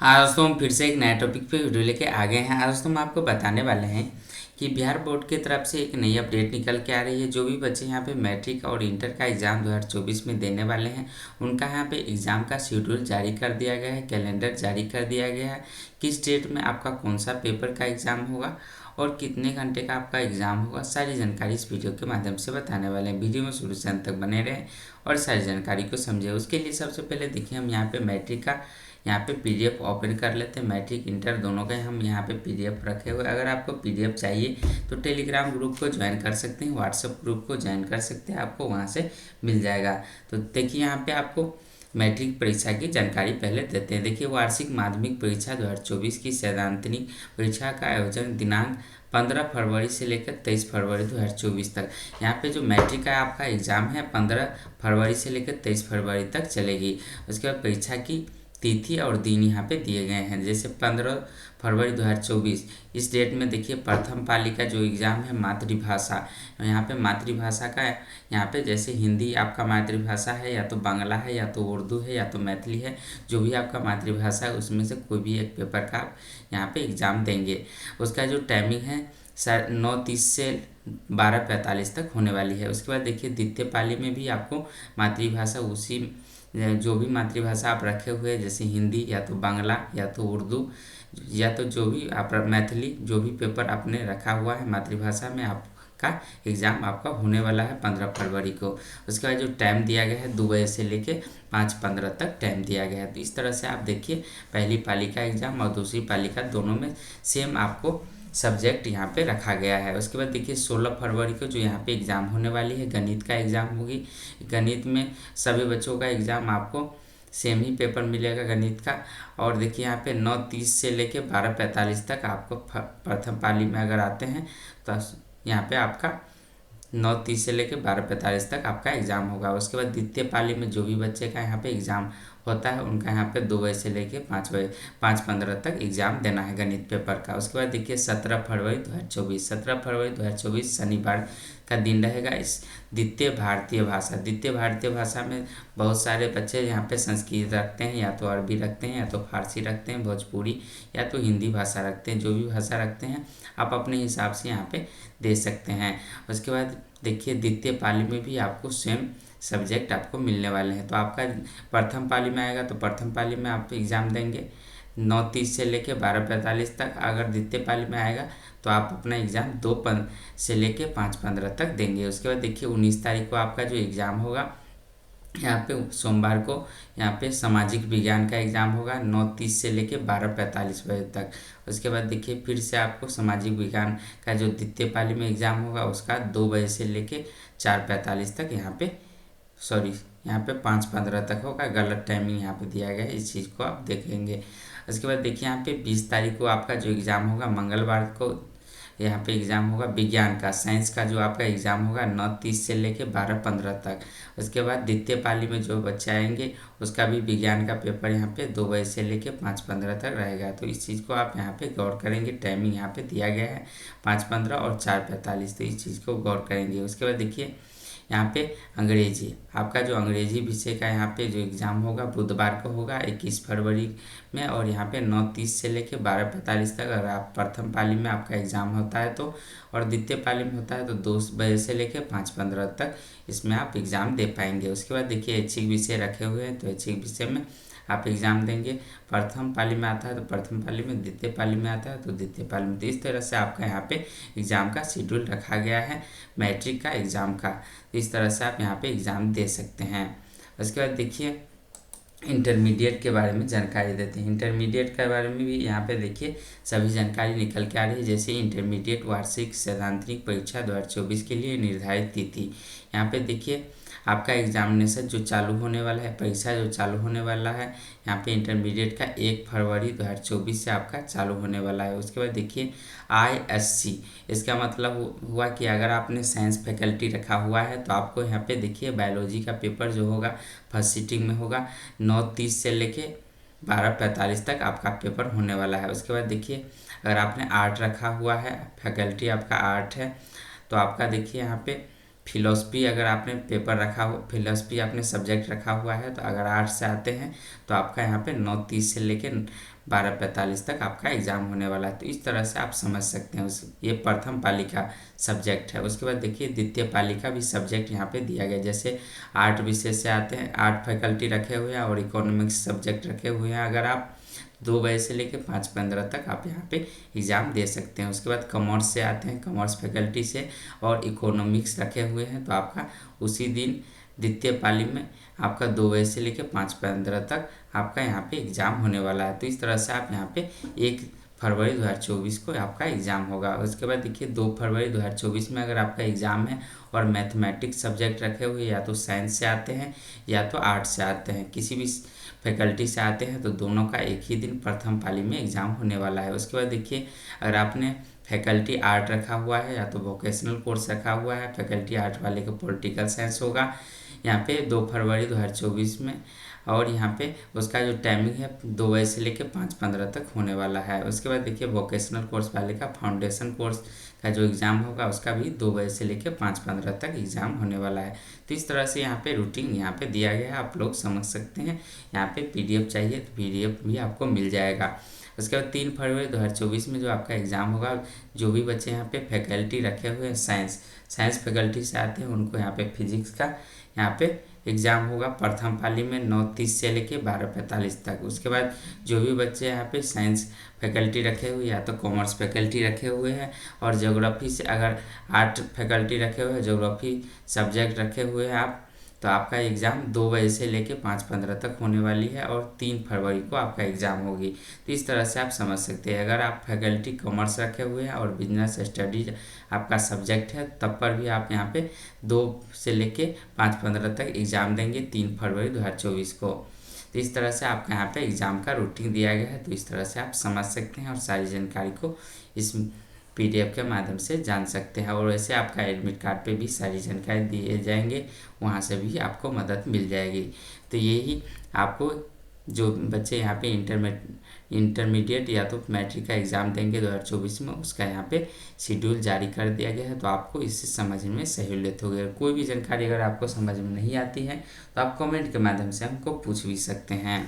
हाँ दोस्तों, हम फिर से एक नए टॉपिक पे वीडियो लेके आ गए हैं। आज दोस्तों हम आपको बताने वाले हैं कि बिहार बोर्ड की तरफ से एक नई अपडेट निकल के आ रही है। जो भी बच्चे यहाँ पे मैट्रिक और इंटर का एग्ज़ाम 2024 में देने वाले हैं, उनका यहाँ पे एग्ज़ाम का शेड्यूल जारी कर दिया गया है, कैलेंडर जारी कर दिया गया है। किस डेट में आपका कौन सा पेपर का एग्ज़ाम होगा और कितने घंटे का आपका एग्ज़ाम होगा, सारी जानकारी इस वीडियो के माध्यम से बताने वाले हैं। वीडियो में शुरू से अंत तक बने रहें और सारी जानकारी को समझें। उसके लिए सबसे पहले देखिए, हम यहाँ पे मैट्रिक का यहाँ पे पीडीएफ ओपन कर लेते हैं। मैट्रिक इंटर दोनों का हम यहाँ पे पीडीएफ रखे हुए। अगर आपको पीडीएफ चाहिए तो टेलीग्राम ग्रुप को ज्वाइन कर सकते हैं, व्हाट्सएप ग्रुप को ज्वाइन कर सकते हैं, आपको वहाँ से मिल जाएगा। तो देखिए, यहाँ पे आपको मैट्रिक परीक्षा की जानकारी पहले देते हैं। देखिए, वार्षिक माध्यमिक परीक्षा 2024 की सैद्धांतिक परीक्षा का आयोजन दिनांक 15 फरवरी से लेकर 23 फरवरी 2024 तक। यहाँ पे जो मैट्रिक का आपका एग्ज़ाम है 15 फरवरी से लेकर 23 फरवरी तक चलेगी। उसके बाद परीक्षा की तिथि और दिन यहाँ पे दिए गए हैं। जैसे 15 फरवरी 2024 इस डेट में देखिए, प्रथम पाली का जो एग्ज़ाम है मातृभाषा, यहाँ पे मातृभाषा का यहाँ पे जैसे हिंदी आपका मातृभाषा है, या तो बांग्ला है, या तो उर्दू है, या तो मैथिली है, जो भी आपका मातृभाषा है उसमें से कोई भी एक पेपर का आप यहाँ पे एग्ज़ाम देंगे। उसका जो टाइमिंग है 9:30 से 12:45 तक होने वाली है। उसके बाद देखिए, द्वितीय पाली में भी आपको मातृभाषा उसी जो भी मातृभाषा आप रखे हुए हैं, जैसे हिंदी या तो बांग्ला या तो उर्दू या तो जो भी आप मैथिली, जो भी पेपर आपने रखा हुआ है मातृभाषा में, आपका एग्ज़ाम आपका होने वाला है 15 फरवरी को। उसके बाद जो टाइम दिया गया है 2 बजे से लेके 5:15 तक टाइम दिया गया है। तो इस तरह से आप देखिए, पहली पाली का एग्ज़ाम और दूसरी पाली का दोनों में सेम आपको सब्जेक्ट यहाँ पे रखा गया है। उसके बाद देखिए, 16 फरवरी को जो यहाँ पे एग्ज़ाम होने वाली है, गणित का एग्ज़ाम होगी। गणित में सभी बच्चों का एग्ज़ाम आपको सेम ही पेपर मिलेगा गणित का। और देखिए, यहाँ पे 9:30 से लेके 12:45 तक आपको प्रथम पाली में अगर आते हैं तो यहाँ पे आपका 9:30 से लेकर 12:45 तक आपका एग्ज़ाम होगा। उसके बाद द्वितीय पाली में जो भी बच्चे का यहाँ पे एग्ज़ाम होता है, उनका यहाँ पे 2 बजे से लेकर 5:15 तक एग्ज़ाम देना है गणित पेपर का। उसके बाद देखिए, 17 फरवरी 2024 शनिवार का दिन रहेगा। इस द्वितीय भारतीय भाषा में बहुत सारे बच्चे यहाँ पे संस्कृत रखते हैं, या तो अरबी रखते हैं, या तो फारसी रखते हैं, भोजपुरी या तो हिंदी भाषा रखते हैं। जो भी भाषा रखते हैं आप अपने हिसाब से यहाँ पे दे सकते हैं। उसके बाद देखिए, द्वितीय पाली में भी आपको सेम सब्जेक्ट आपको मिलने वाले हैं। तो आपका प्रथम पाली में आएगा तो प्रथम पाली में आप एग्ज़ाम देंगे 9:30 से लेके 12:45 तक। अगर द्वितीय पाली में आएगा तो आप अपना एग्ज़ाम 2 से लेके 5:15 तक देंगे। उसके बाद देखिए, 19 तारीख को आपका जो एग्ज़ाम होगा, यहाँ पे सोमवार को यहाँ पे सामाजिक विज्ञान का एग्ज़ाम होगा 9:30 से लेके 12:45 बजे तक। उसके बाद देखिए, फिर से आपको सामाजिक विज्ञान का जो द्वितीय पाली में एग्ज़ाम होगा उसका 2 बजे से लेके 4:45 तक यहाँ पे यहाँ पे 5:15 तक होगा। गलत टाइमिंग यहाँ पे दिया गया है, इस चीज़ को आप देखेंगे। उसके बाद देखिए, यहाँ पे 20 तारीख को आपका जो एग्ज़ाम होगा, मंगलवार को यहाँ पे एग्ज़ाम होगा विज्ञान का, साइंस का जो आपका एग्ज़ाम होगा 9:30 से लेके 12:15 तक। उसके बाद द्वितीय पाली में जो बच्चे आएंगे उसका भी विज्ञान का पेपर यहाँ पे 2 बजे से लेके 5:15 तक रहेगा। तो इस चीज़ को आप यहाँ पे गौर करेंगे। टाइमिंग यहाँ पे दिया गया है 5:15 और 4:45, तो इस चीज़ को गौर करेंगे। उसके बाद देखिए, यहाँ पे अंग्रेजी, आपका जो अंग्रेजी विषय का यहाँ पे जो एग्ज़ाम होगा बुधवार को होगा 21 फरवरी में, और यहाँ पे 9:30 से लेके 12:45 तक। अगर आप प्रथम पाली में आपका एग्ज़ाम होता है तो, और द्वितीय पाली में होता है तो 2 बजे से लेके 5:15 तक इसमें आप एग्ज़ाम दे पाएंगे। उसके बाद देखिए, ऐच्छिक विषय रखे हुए हैं तो ऐच्छिक विषय में आप एग्ज़ाम देंगे। प्रथम पाली में आता है तो प्रथम पाली में, द्वितीय पाली में आता है तो द्वितीय पाली में। तो इस तरह से आपका यहाँ पे एग्ज़ाम का शेड्यूल रखा गया है मैट्रिक का एग्ज़ाम का। तो इस तरह से आप यहाँ पे एग्ज़ाम दे सकते हैं। उसके बाद देखिए, इंटरमीडिएट के बारे में जानकारी देते हैं। इंटरमीडिएट के बारे में भी यहाँ पे देखिए सभी जानकारी निकल के आ रही है। जैसे इंटरमीडिएट वार्षिक सैद्धांतिक परीक्षा 2024 के लिए निर्धारित तिथि, यहाँ पे देखिए आपका एग्जामिनेशन जो चालू होने वाला है, परीक्षा जो चालू होने वाला है यहाँ पे इंटरमीडिएट का 1 फरवरी 2024 से आपका चालू होने वाला है। उसके बाद देखिए, ISC, इसका मतलब हुआ कि अगर आपने साइंस फैकल्टी रखा हुआ है तो आपको यहाँ पे देखिए बायोलॉजी का पेपर जो होगा फर्स्ट सीटिंग में होगा 9:30 से लेके 12:45 तक आपका पेपर होने वाला है। उसके बाद देखिए, अगर आपने आर्ट रखा हुआ है, फैकल्टी आपका आर्ट है, तो आपका देखिए यहाँ पे फिलोसफी अगर आपने पेपर रखा हो, फिलोसफी आपने सब्जेक्ट रखा हुआ है, तो अगर आर्ट्स से आते हैं तो आपका यहाँ पे 9:30 से लेके 12:45 तक आपका एग्ज़ाम होने वाला है। तो इस तरह से आप समझ सकते हैं ये प्रथम पाली का सब्जेक्ट है। उसके बाद देखिए द्वितीय पाली का भी सब्जेक्ट यहाँ पे दिया गया, जैसे आर्ट विषय से आते हैं, आर्ट फैकल्टी रखे हुए हैं और इकोनॉमिक्स सब्जेक्ट रखे हुए हैं। अगर आप 2 बजे से लेकर 5:15 तक आप यहाँ पे एग्ज़ाम दे सकते हैं। उसके बाद कॉमर्स से आते हैं, कॉमर्स फैकल्टी से और इकोनॉमिक्स रखे हुए हैं, तो आपका उसी दिन द्वितीय पाली में आपका 2 बजे से लेकर 5:15 तक आपका यहाँ पे एग्ज़ाम होने वाला है। तो इस तरह से आप यहाँ पे 1 फरवरी 2024 को आपका एग्ज़ाम होगा। उसके बाद देखिए 2 फरवरी 2024 में अगर आपका एग्ज़ाम है और मैथमेटिक्स सब्जेक्ट रखे हुए या तो साइंस से आते हैं या तो आर्ट्स से आते हैं, किसी भी फैकल्टी से आते हैं, तो दोनों का एक ही दिन प्रथम पाली में एग्ज़ाम होने वाला है। उसके बाद देखिए अगर आपने फैकल्टी आर्ट रखा हुआ है या तो वोकेशनल कोर्स रखा हुआ है, फैकल्टी आर्ट वाले का पॉलिटिकल साइंस होगा यहाँ पे 2 फरवरी 2024 में, और यहाँ पे उसका जो टाइमिंग है 2 बजे से लेकर 5:15 तक होने वाला है। उसके बाद देखिए वोकेशनल कोर्स वाले का फाउंडेशन कोर्स का जो एग्ज़ाम होगा उसका भी 2 बजे से लेकर 5:15 तक एग्ज़ाम होने वाला है। तो इस तरह से यहाँ पे रूटीन यहाँ पे दिया गया है, आप लोग समझ सकते हैं। यहाँ पे पीडीएफ चाहिए तो पीडीएफ भी आपको मिल जाएगा। उसके बाद 3 फरवरी 2024 में जो आपका एग्ज़ाम होगा, जो भी बच्चे यहाँ पे फैकल्टी रखे हुए हैं साइंस फैकल्टी से आते हैं उनको यहाँ पे फिजिक्स का यहाँ पे एग्ज़ाम होगा प्रथम पाली में 9:30 से लेके 12:45 तक। उसके बाद जो भी बच्चे यहाँ पे साइंस फैकल्टी रखे हुए या तो कॉमर्स फैकल्टी रखे हुए हैं और ज्योग्राफी से अगर आर्ट फैकल्टी रखे हुए हैं, ज्योग्राफी सब्जेक्ट रखे हुए हैं आप, तो आपका एग्ज़ाम 2 बजे से लेके 5:15 तक होने वाली है और 3 फरवरी को आपका एग्ज़ाम होगी। तो इस तरह से आप समझ सकते हैं। अगर आप फैकल्टी कॉमर्स रखे हुए हैं और बिजनेस स्टडीज आपका सब्जेक्ट है, तब पर भी आप यहाँ पे 2 से लेके 5:15 तक एग्ज़ाम देंगे 3 फरवरी 2024 को। तो इस तरह से आपका यहाँ पे एग्ज़ाम का रूटीन दिया गया है। तो इस तरह से आप समझ सकते हैं और सारी जानकारी को इस पीडीएफ के माध्यम से जान सकते हैं। और वैसे आपका एडमिट कार्ड पे भी सारी जानकारी दिए जाएंगे, वहाँ से भी आपको मदद मिल जाएगी। तो यही आपको जो बच्चे यहाँ पे इंटरमीडिएट या तो मैट्रिक का एग्ज़ाम देंगे 2024 में, उसका यहाँ पे शेड्यूल जारी कर दिया गया है। तो आपको इससे समझने में सहूलियत होगी। कोई भी जानकारी अगर आपको समझ में नहीं आती है तो आप कमेंट के माध्यम से हमको पूछ भी सकते हैं।